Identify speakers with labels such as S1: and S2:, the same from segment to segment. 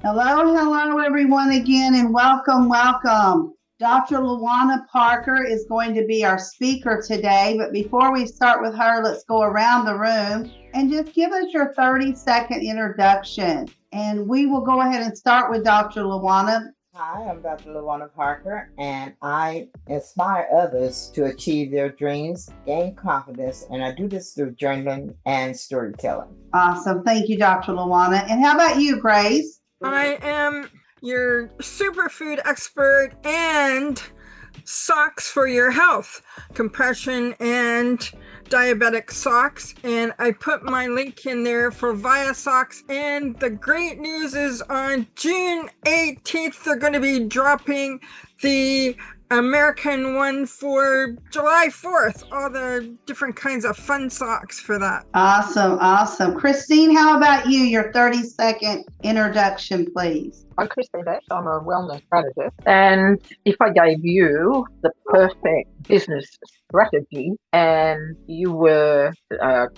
S1: Hello, everyone again, and welcome. Dr. LaWanna Parker is going to be our speaker today, but before we start with her, let's go around the room and just give us your 30-second introduction. And we will go ahead and start with Dr. LaWanna.
S2: Hi, I'm Dr. LaWanna Parker, and I inspire others to achieve their dreams, gain confidence, and I do this through journaling and storytelling.
S1: Awesome. Thank you, Dr. LaWanna. And how about you, Grace?
S3: I am your superfood expert and socks for your health, compression and diabetic socks. And I put my link in there for Via Socks. And the great news is on June 18th, they're going to be dropping the American one for July 4th, all the different kinds of fun socks for that.
S1: Awesome. Kristine, how about you? Your 30-second introduction, please.
S4: I'm Kristine. I'm a wellness strategist. And if I gave you the perfect business strategy and you were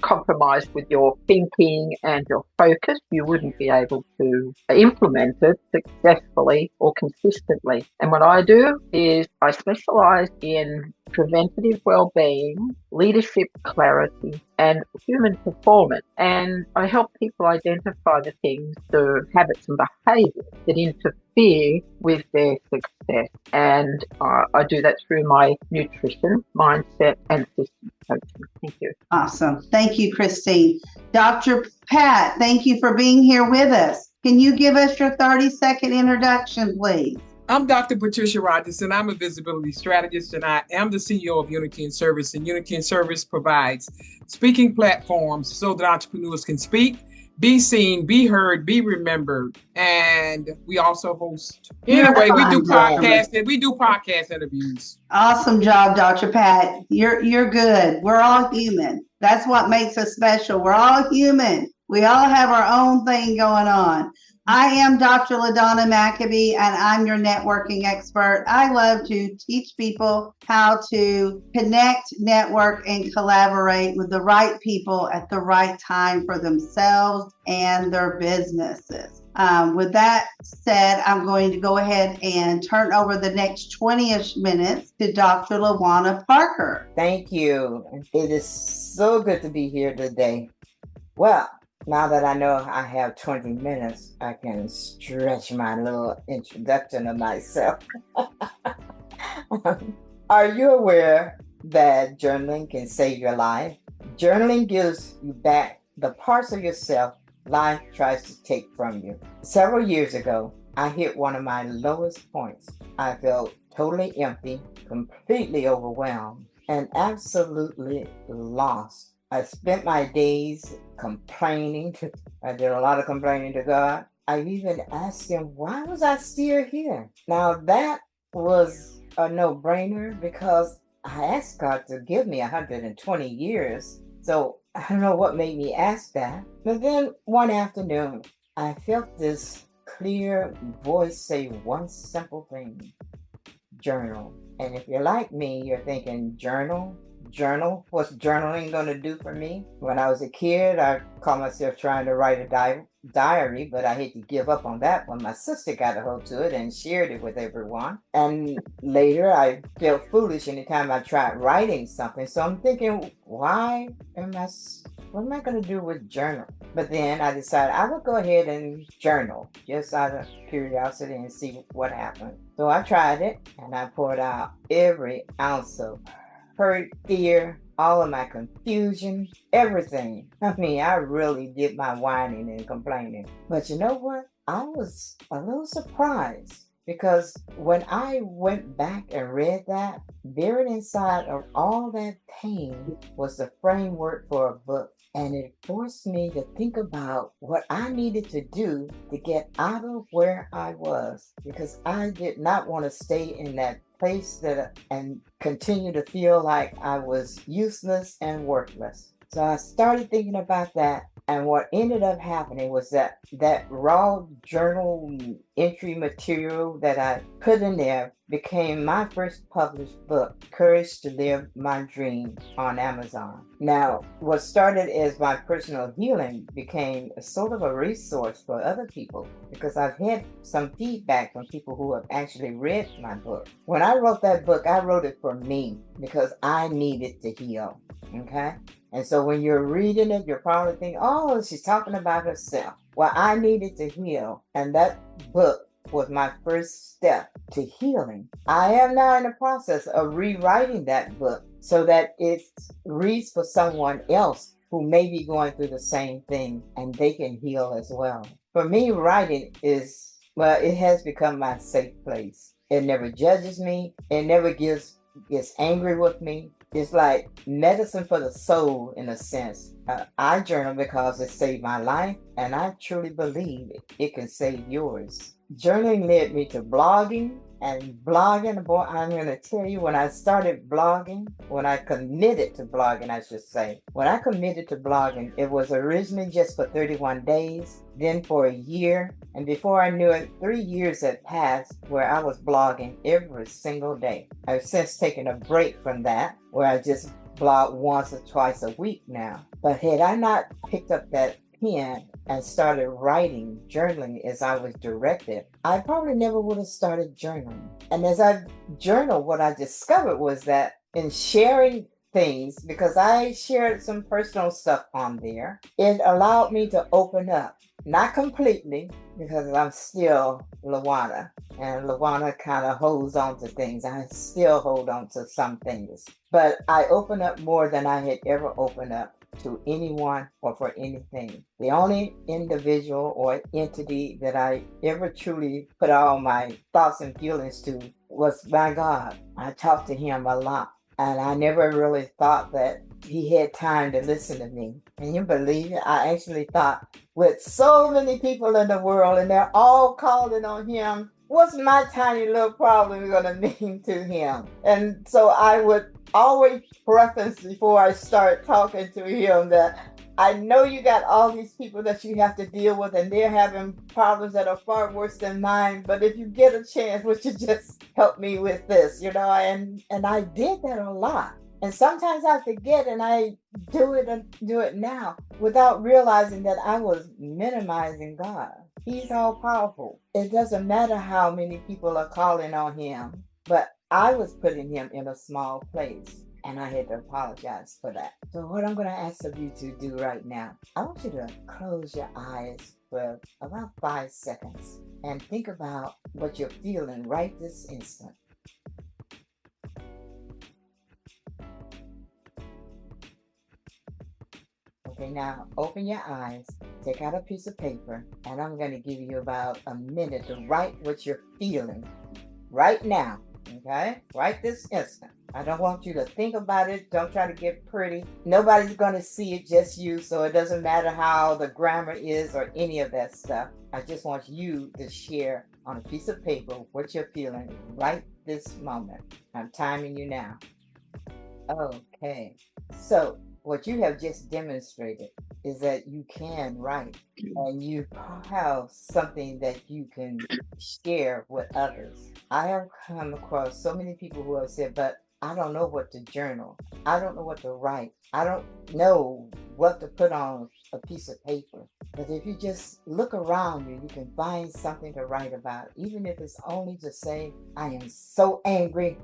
S4: compromised with your thinking and your focus, you wouldn't be able to implement it successfully or consistently. And what I do is I specialize in preventative well-being, leadership clarity, and human performance. And I help people identify the things, the habits and behaviors that interfere with their success. And I do that through my nutrition, mindset, and system coaching. Thank you.
S1: Awesome. Thank you, Kristine. Dr. Pat, thank you for being here with us. Can you give us your 30-second introduction, please?
S5: I'm Dr. Patricia Rogers, and I'm a visibility strategist, and I am the CEO of Unity in Service. And Unity in Service provides speaking platforms so that entrepreneurs can speak, be seen, be heard, be remembered. And we also host. Anyway, we do podcast interviews.
S1: Awesome job, Dr. Pat. You're good. We're all human. That's what makes us special. We're all human. We all have our own thing going on. I am Dr. LaDonna McAbee, and I'm your networking expert. I love to teach people how to connect, network, and collaborate with the right people at the right time for themselves and their businesses. With that said, I'm going to go ahead and turn over the next 20-ish minutes to Dr. LaWanna Parker.
S2: Thank you. It is so good to be here today. Well, now that I know I have 20 minutes, I can stretch my little introduction of myself. Are you aware that journaling can save your life? Journaling gives you back the parts of yourself life tries to take from you. Several years ago, I hit one of my lowest points. I felt totally empty, completely overwhelmed, and absolutely lost. I spent my days complaining. I did a lot of complaining to God. I even asked him, why was I still here? Now that was a no-brainer because I asked God to give me 120 years. So I don't know what made me ask that. But then one afternoon, I felt this clear voice say one simple thing: journal. And if you're like me, you're thinking, journal? What's journaling going to do for me? When I was a kid, I called myself trying to write a diary, but I had to give up on that when my sister got a hold to it and shared it with everyone. And later I felt foolish anytime I tried writing something. So I'm thinking, what am I going to do with journal? But then I decided I would go ahead and journal just out of curiosity and see what happened. So I tried it and I poured out every ounce of hurt, fear, all of my confusion, everything. I mean, I really did my whining and complaining. But you know what? I was a little surprised because when I went back and read that, buried inside of all that pain was the framework for a book. And it forced me to think about what I needed to do to get out of where I was, because I did not want to stay in that place and continue to feel like I was useless and worthless. So I started thinking about that, And what ended up happening was that raw journal entry material that I put in there became my first published book, Courage to Live My Dream, on Amazon. Now, what started as my personal healing became a sort of a resource for other people, because I've had some feedback from people who have actually read my book. When I wrote that book, I wrote it for me because I needed to heal. Okay? And so when you're reading it, you're probably thinking, oh, she's talking about herself. Well, I needed to heal. And that book was my first step to healing. I am now in the process of rewriting that book so that it reads for someone else who may be going through the same thing and they can heal as well. For me, writing it has become my safe place. It never judges me. It never gets angry with me. It's like medicine for the soul, in a sense. I journal because it saved my life, and I truly believe it can save yours. Journaling led me to blogging, and blogging, boy, I'm going to tell you, when I started blogging, when I committed to blogging, I should say, when I committed to blogging, it was originally just for 31 days, then for a year, and before I knew it, 3 years had passed where I was blogging every single day. I've since taken a break from that, where I just blog once or twice a week now. But had I not picked up that pen and started writing, journaling as I was directed, I probably never would have started journaling. And as I journaled, what I discovered was that in sharing things, because I shared some personal stuff on there, it allowed me to open up. Not completely, because I'm still LaWanna, and LaWanna kind of holds on to things. I still hold on to some things. But I open up more than I had ever opened up to anyone or for anything. The only individual or entity that I ever truly put all my thoughts and feelings to was my God. I talked to him a lot, and I never really thought that he had time to listen to me. Can you believe it? I actually thought, with so many people in the world and they're all calling on him, what's my tiny little problem going to mean to him? And so I would always preface before I start talking to him that I know you got all these people that you have to deal with, and they're having problems that are far worse than mine. But if you get a chance, would you just help me with this, you know? And I did that a lot. And sometimes I forget, and I do it now without realizing that I was minimizing God. He's all powerful. It doesn't matter how many people are calling on him, but I was putting him in a small place, and I had to apologize for that. So what I'm going to ask of you to do right now, I want you to close your eyes for about 5 seconds and think about what you're feeling right this instant. Okay, now open your eyes, take out a piece of paper, and I'm going to give you about a minute to write what you're feeling right now. Okay? Right this instant. I don't want you to think about it. Don't try to get pretty. Nobody's going to see it, just you. So it doesn't matter how the grammar is or any of that stuff. I just want you to share on a piece of paper what you're feeling right this moment. I'm timing you now. Okay. So what you have just demonstrated is that you can write, and you have something that you can share with others. I have come across so many people who have said, but I don't know what to journal. I don't know what to write. I don't know what to put on a piece of paper. But if you just look around you, you can find something to write about, even if it's only to say, I am so angry.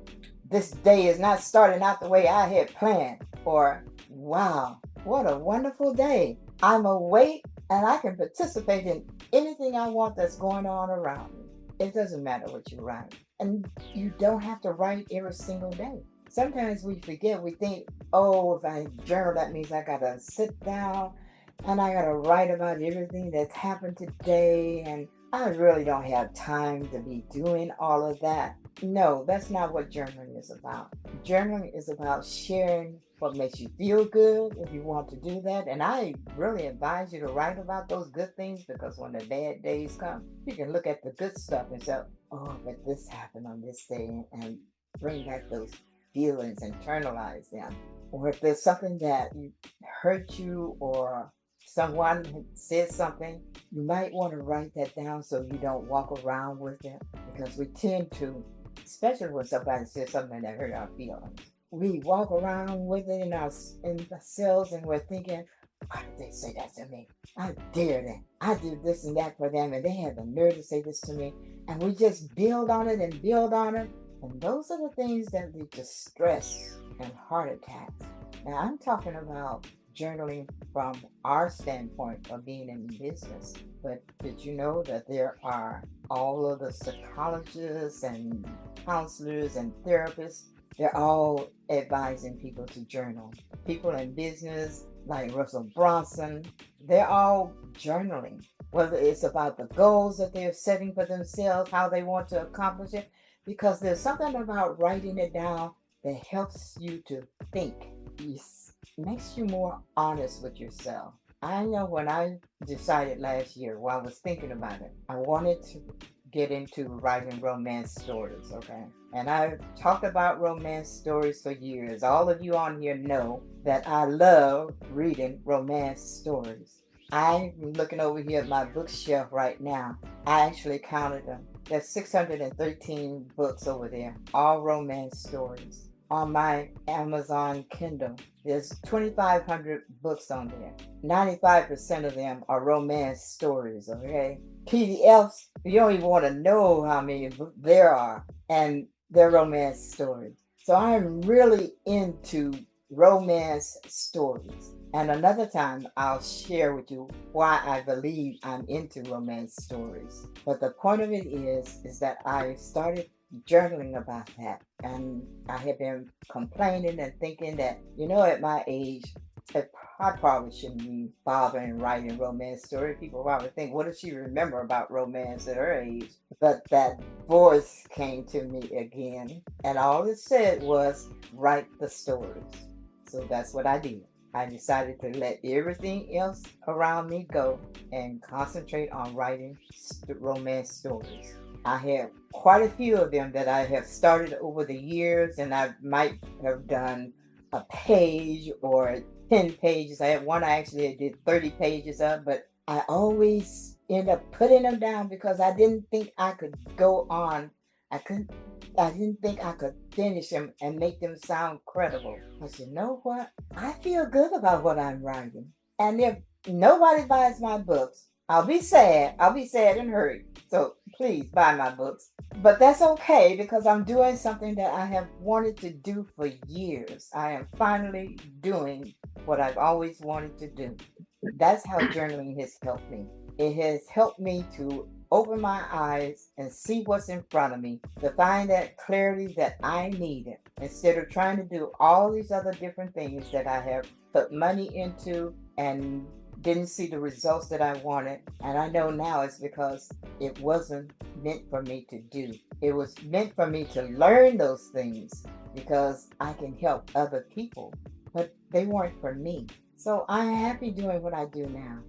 S2: This day is not starting out the way I had planned. Or, wow, what a wonderful day. I'm awake and I can participate in anything I want that's going on around me. It doesn't matter what you write. And you don't have to write every single day. Sometimes we forget, we think, oh, if I journal, that means I gotta sit down and I gotta write about everything that's happened today. And I really don't have time to be doing all of that. No, that's not what journaling is about. Journaling is about sharing what makes you feel good, if you want to do that. And I really advise you to write about those good things, because when the bad days come, you can look at the good stuff and say, oh, but this happened on this day, and bring back those feelings, internalize them. Or if there's something that hurt you or someone said something, you might want to write that down so you don't walk around with it, because we tend to, especially when somebody says something that hurt our feelings, we walk around with it in ourselves, and we're thinking, why did they say that to me? I dare them. I did this and that for them, and they had the nerve to say this to me. And we just build on it and build on it. And those are the things that lead to stress and heart attacks. Now, I'm talking about journaling from our standpoint of being in business. But did you know that there are all of the psychologists and counselors and therapists? They're all advising people to journal. People in business, like Russell Brunson, they're all journaling. Whether it's about the goals that they're setting for themselves, how they want to accomplish it, because there's something about writing it down that helps you to think. It makes you more honest with yourself. I know when I decided last year, while I was thinking about it, I wanted to get into writing romance stories, okay? And I've talked about romance stories for years. All of you on here know that I love reading romance stories. I'm looking over here at my bookshelf right now. I actually counted them. There's 613 books over there, all romance stories. On my Amazon Kindle, there's 2,500 books on there. 95% of them are romance stories, okay? PDFs, you don't even want to know how many there are, and they're romance stories. So I'm really into romance stories. And another time I'll share with you why I believe I'm into romance stories. But the point of it is that I started journaling about that. And I have been complaining and thinking that, at my age, I probably shouldn't be bothering writing romance story. People probably think, what does she remember about romance at her age? But that voice came to me again. And all it said was, write the stories. So that's what I did. I decided to let everything else around me go and concentrate on writing romance stories. I have quite a few of them that I have started over the years, and I might have done a page or 10 pages. I had one I actually did 30 pages of, but I always end up putting them down because I didn't think I could go on. I didn't think I could finish them and make them sound credible. But you know what? I feel good about what I'm writing. And if nobody buys my books, I'll be sad. I'll be sad and hurt. So please buy my books. But that's okay because I'm doing something that I have wanted to do for years. I am finally doing what I've always wanted to do. That's how journaling has helped me. It has helped me to open my eyes and see what's in front of me, to find that clarity that I needed, instead of trying to do all these other different things that I have put money into and didn't see the results that I wanted. And I know now it's because it wasn't meant for me to do. It was meant for me to learn those things because I can help other people, but they weren't for me. So I'm happy doing what I do now.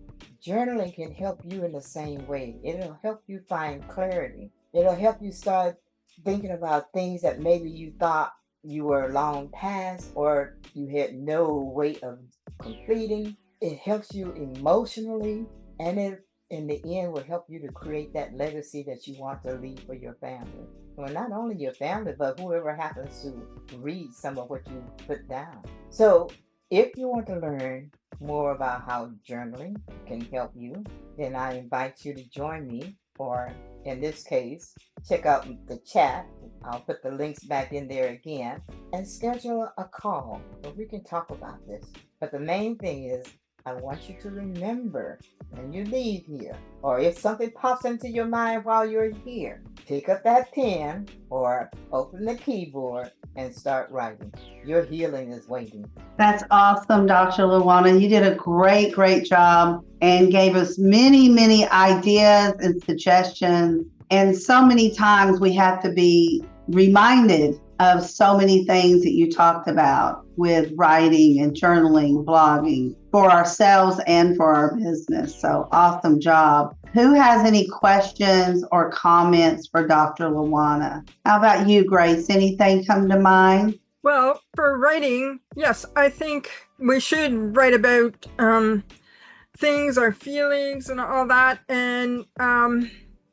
S2: Journaling can help you in the same way. It'll help you find clarity. It'll help you start thinking about things that maybe you thought you were long past or you had no way of completing. It helps you emotionally, and it in the end will help you to create that legacy that you want to leave for your family. Well, not only your family, but whoever happens to read some of what you put down. So if you want to learn more about how journaling can help you, then I invite you to join me, or in this case, check out the chat. I'll put the links back in there again and schedule a call where we can talk about this. But the main thing is, I want you to remember when you leave here, or if something pops into your mind while you're here, pick up that pen or open the keyboard and start writing. Your healing is waiting.
S1: That's awesome, Dr. LaWanna. You did a great job and gave us many ideas and suggestions. And so many times we have to be reminded of so many things that you talked about with writing and journaling, blogging for ourselves and for our business. So awesome job. Who has any questions or comments for Dr. LaWanna? How about you, Grace? Anything come to mind?
S3: Well, for writing, yes, I think we should write about things, our feelings, and all that, and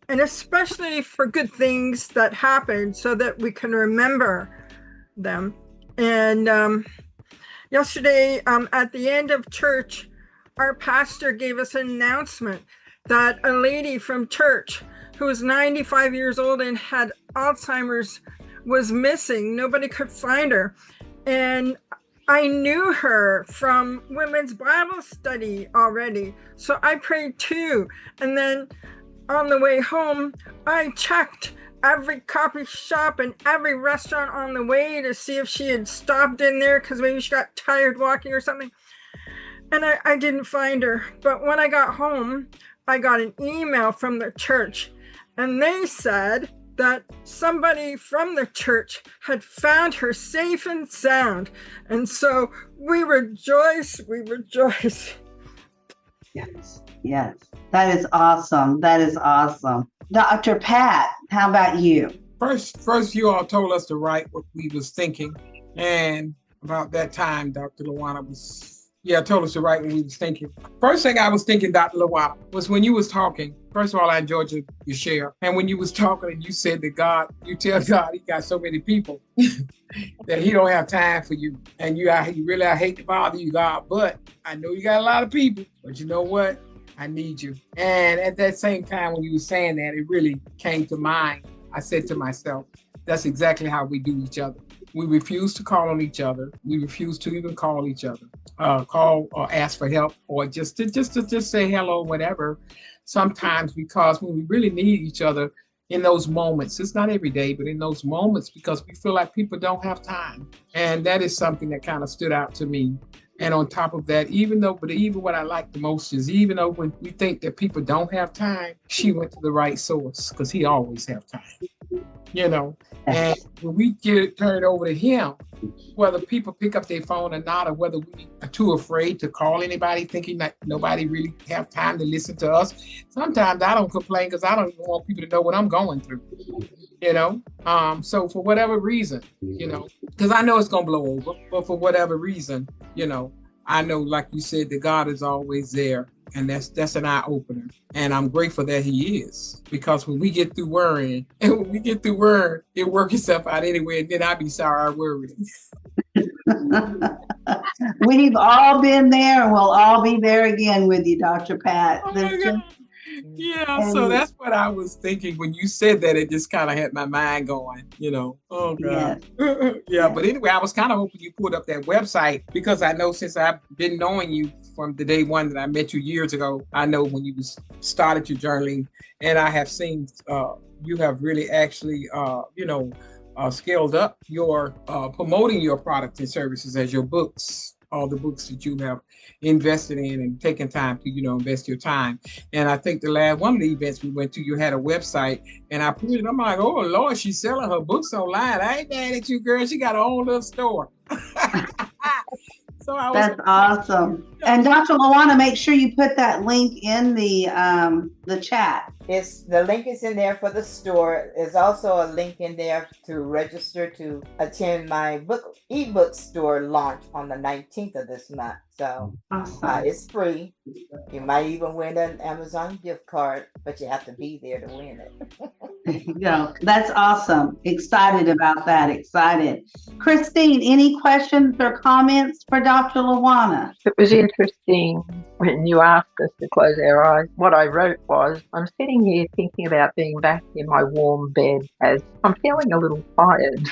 S3: especially for good things that happen, so that we can remember them. And yesterday, at the end of church, our pastor gave us an announcement that a lady from church who was 95 years old and had Alzheimer's was missing. Nobody could find her. And I knew her from women's Bible study already, so I prayed too. And then on the way home, I checked every coffee shop and every restaurant on the way to see if she had stopped in there, because maybe she got tired walking or something. And I didn't find her. But when I got home, I got an email from the church, and they said that somebody from the church had found her safe and sound. And so we rejoice, we rejoice.
S1: Yes, yes. That is awesome. That is awesome. Dr. Pat, how about you?
S5: First, you all told us to write what we was thinking. And about that time, Dr. LaWanna told us to write what we was thinking. First thing I was thinking, Dr. LaWanna, was when you was talking. First of all, I enjoyed your share. And when you was talking and you said that God, you tell God he got so many people that he don't have time for you. And I hate to bother you, God, but I know you got a lot of people. But you know what? I need you. And at that same time, when you were saying that, it really came to mind. I said to myself, that's exactly how we do each other. We refuse to call on each other. We refuse to even call each other, call or ask for help, or just to say hello, whatever. Sometimes, because when we really need each other in those moments, it's not every day, but in those moments, because we feel like people don't have time. And that is something that kind of stood out to me. And on top of that, even what I like the most is, even though when we think that people don't have time, she went to the right source, because he always have time, And when we turn it over to him, whether people pick up their phone or not, or whether we are too afraid to call anybody, thinking that nobody really have time to listen to us. Sometimes I don't complain because I don't even want people to know what I'm going through, So for whatever reason, because I know it's going to blow over, but for whatever reason, I know, like you said, that God is always there. And that's an eye opener. And I'm grateful that he is, because when we get through worrying, it works itself out anyway. And then I'd be sorry I worried.
S1: We've all been there, and we'll all be there again with you, Dr. Pat.
S5: Oh my God. Yeah, so that's what I was thinking when you said that. It just kind of had my mind going, Oh God. Yes. Yeah, but anyway, I was kind of hoping you pulled up that website, because I know, since I've been knowing you from the day one that I met you years ago, I know when you started your journaling, and I have seen you have really actually scaled up your promoting your products and services as your books, all the books that you have invested in and taken time to, invest your time. And I think the last one of the events we went to, you had a website, and I put it, I'm like, oh Lord, she's selling her books online. I ain't mad at you, girl. She got her own little store.
S1: That's awesome. And Dr. LaWanna, make sure you put that link in the chat.
S2: The link is in there for the store. There's also a link in there to register to attend my ebook store launch on the 19th of this month. So awesome. It's free. You might even win an Amazon gift card, but you have to be there to win it.
S1: There you go. That's awesome. Excited about that. Excited. Kristine, any questions or comments for Dr. LaWanna?
S4: It was interesting when you asked us to close our eyes. What I wrote was, I'm sitting here thinking about being back in my warm bed, as I'm feeling a little tired.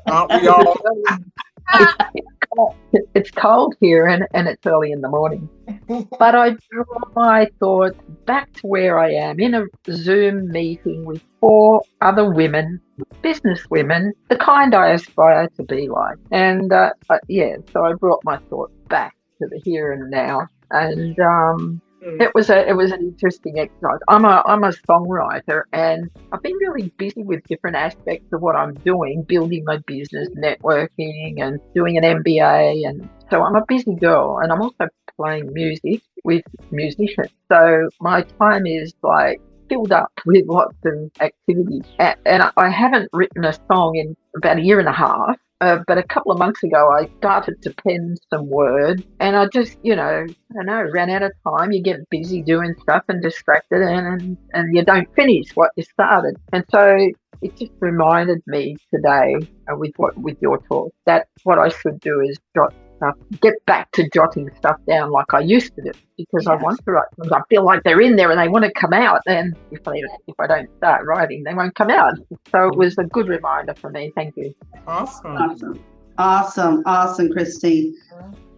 S5: Aren't we all?
S4: It's cold here, and it's early in the morning. But I draw my thoughts back to where I am in a Zoom meeting with 4 other women, business women, the kind I aspire to be like. And so I brought my thoughts back to the here and now. And it was an interesting exercise. I'm a songwriter, and I've been really busy with different aspects of what I'm doing, building my business, networking, and doing an MBA. And so I'm a busy girl, and I'm also playing music with musicians. So my time is filled up with lots of activities. And I haven't written a song in about a year and a half. But a couple of months ago, I started to pen some words, and I just, I don't know, ran out of time. You get busy doing stuff and distracted, and you don't finish what you started. And so it just reminded me today, with your talk, that what I should do is jot stuff, get back to jotting stuff down like I used to do, because I want to write things. I feel like they're in there and they want to come out, and if I don't start writing, they won't come out. So it was a good reminder for me. Thank you.
S1: Awesome, Kristine.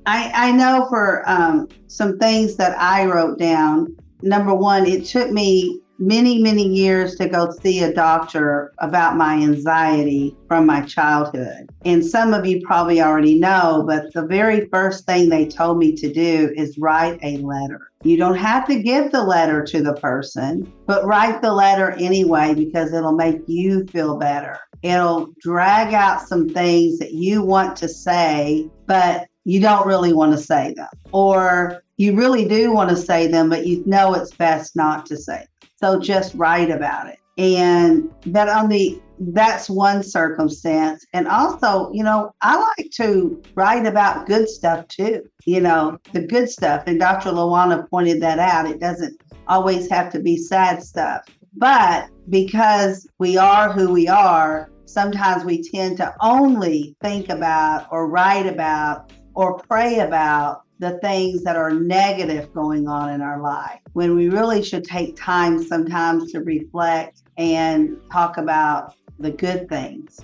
S1: I know for some things that I wrote down. Number one, it took me many years to go see a doctor about my anxiety from my childhood. And some of you probably already know, but the very first thing they told me to do is write a letter. You don't have to give the letter to the person, but write the letter anyway, because it'll make you feel better. It'll drag out some things that you want to say, but you don't really want to say them. Or you really do want to say them, but you know it's best not to say them. So just write about it. And that's one circumstance. And also, I like to write about good stuff too, the good stuff. And Dr. LaWanna pointed that out. It doesn't always have to be sad stuff. But because we are who we are, sometimes we tend to only think about or write about or pray about the things that are negative going on in our life, when we really should take time sometimes to reflect and talk about the good things.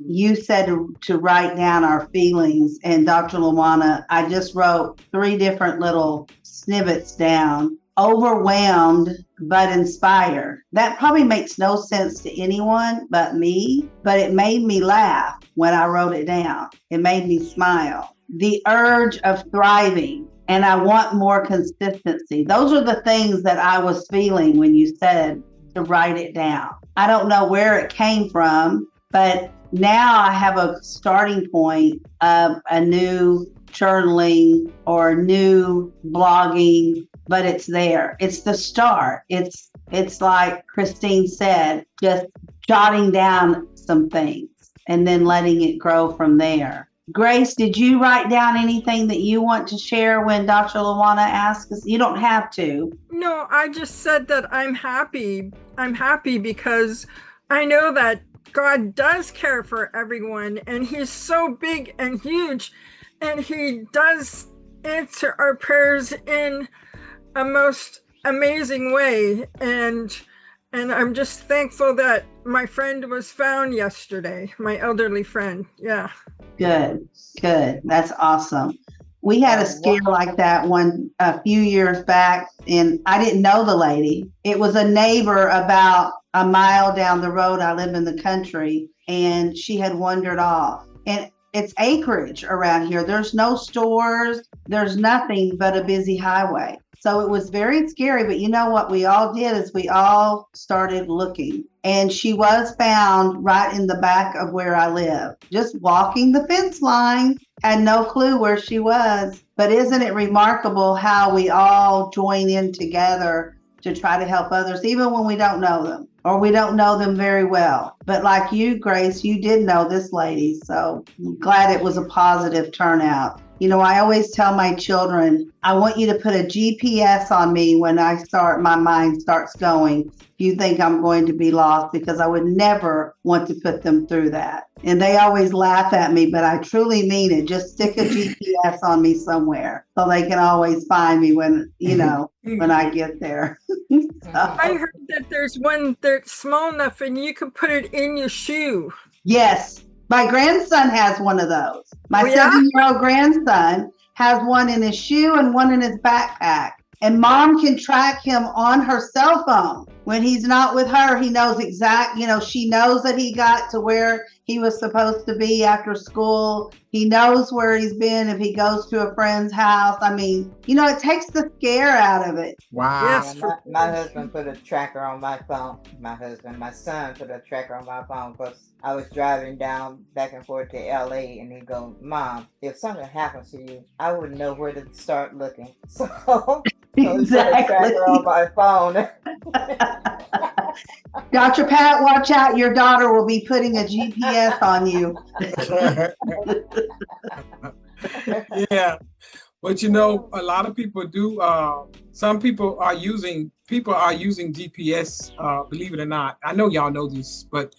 S1: You said to write down our feelings, and Dr. LaWanna, I just wrote 3 different little snippets down. Overwhelmed but inspired. That probably makes no sense to anyone but me, but it made me laugh when I wrote it down. It made me smile. The urge of thriving, and I want more consistency. Those are the things that I was feeling when you said to write it down. I don't know where it came from, but now I have a starting point of a new journaling or new blogging, but it's there. It's the start. It's like Kristine said, just jotting down some things and then letting it grow from there. Grace, did you write down anything that you want to share when Dr. LaWanna asked us? You don't have to.
S3: No, I just said that I'm happy. I'm happy because I know that God does care for everyone, and He's so big and huge, and He does answer our prayers in a most amazing way. And I'm just thankful that my friend was found yesterday, my elderly friend. Yeah.
S1: Good. That's awesome. We had a scare like that a few years back, and I didn't know the lady. It was a neighbor about a mile down the road. I live in the country, and she had wandered off. And it's acreage around here. There's no stores. There's nothing but a busy highway. So it was very scary, but you know what we all did is we all started looking, and she was found right in the back of where I live, just walking the fence line, had no clue where she was. But isn't it remarkable how we all join in together to try to help others, even when we don't know them or we don't know them very well. But like you, Grace, you did know this lady. So I'm glad it was a positive turnout. I always tell my children, I want you to put a GPS on me when my mind starts going. If you think I'm going to be lost, because I would never want to put them through that. And they always laugh at me, but I truly mean it. Just stick a GPS on me somewhere so they can always find me when I get there.
S3: I heard that there's one that's small enough and you can put it in your shoe.
S1: Yes. My grandson has one of those. My 7-year-old grandson has one in his shoe and one in his backpack. And mom can track him on her cell phone. When he's not with her, he knows she knows that he got to where he was supposed to be after school. He knows where he's been if he goes to a friend's house. I mean, it takes the scare out of it.
S5: Wow.
S2: Yes, my husband put a tracker on my phone. My son put a tracker on my phone because I was driving back and forth to LA, and he goes, "Mom, if something happens to you, I wouldn't know where to start looking." So
S1: Exactly.
S2: tracker on my phone.
S1: Dr. Pat, watch out. Your daughter will be putting a GPS on you.
S5: Yeah. But you know, a lot of people do. Some people are using GPS. Believe it or not, I know y'all know this, but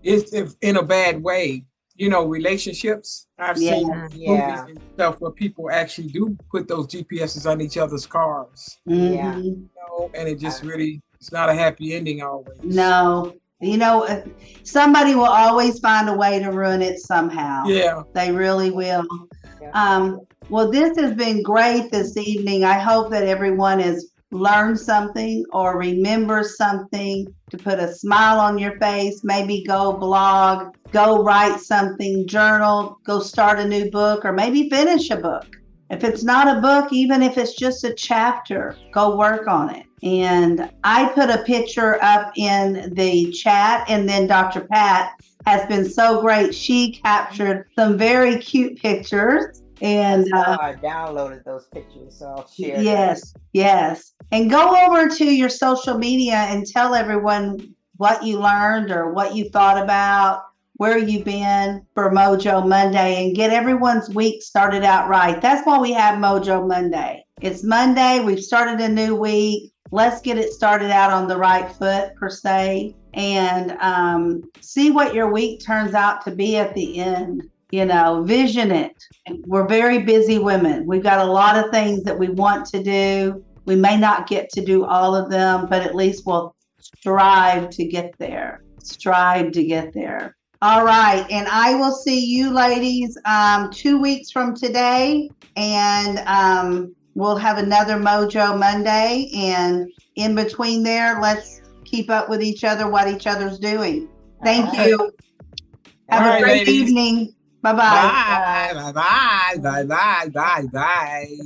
S5: it's if in a bad way. You know, relationships. I've seen
S2: Yeah.
S5: movies and stuff where people actually do put those GPSs on each other's cars.
S2: Yeah.
S5: You know, and it just really it's not a happy ending always.
S1: No. You know, somebody will always find a way to ruin it somehow.
S5: Yeah.
S1: They really will.
S2: Yeah.
S1: Well, this has been great this evening. I hope that everyone has learned something or remembers something to put a smile on your face. Maybe go blog, go write something, journal, go start a new book, or maybe finish a book. If it's not a book, even if it's just a chapter, go work on it. And I put a picture up in the chat, and then Dr. Pat has been so great. She captured some very cute pictures. And
S2: I downloaded those pictures, so I'll share them.
S1: Yes. And go over to your social media and tell everyone what you learned or what you thought about, where you've been for Mojo Monday, and get everyone's week started out right. That's why we have Mojo Monday. It's Monday. We've started a new week. Let's get it started out on the right foot, per se, and see what your week turns out to be at the end. You know, vision it. We're very busy women. We've got a lot of things that we want to do. We may not get to do all of them, but at least we'll strive to get there. All right. And I will see you ladies 2 weeks from today. And we'll have another Mojo Monday. And in between there, let's keep up with each other, what each other's doing. Thank you. Have a great evening. Bye-bye.
S5: Bye. Bye. Bye. Bye. Bye. Bye.